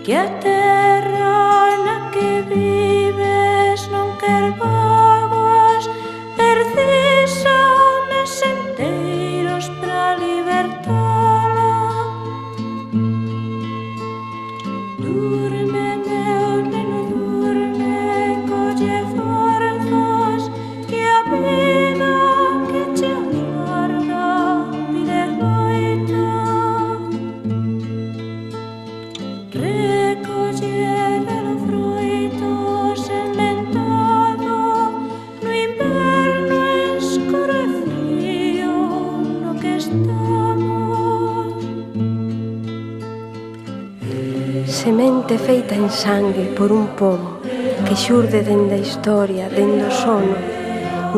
que a terra na que vives non quer vaguas, precisa homes enteiros para libertala. Durme, meu neno, durme, colle forzas, que a vida que che agarda pide loita. Recoller o froito sementado no inverno escuro e frío no que estamos. Semente feita en sangue por un pobo que xurde dende a historia, dende o sono,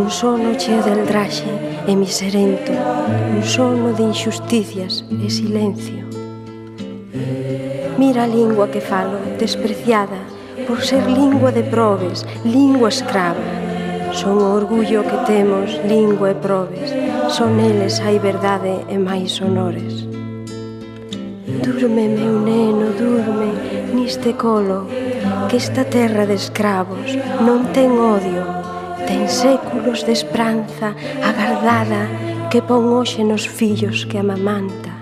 un sono cheo de eldraxe e miserento, un sono de injusticias e silencio. Mira a lingua que falo, despreciada por ser lingua de probes, lingua escrava. Son o orgullo que temos, lingua e probes, son eles hai verdade e máis honores. Durme, meu neno, durme niste colo, que esta terra de escravos non ten odio, ten séculos de esperanza agardada que pon hoxe nos fillos que amamanta.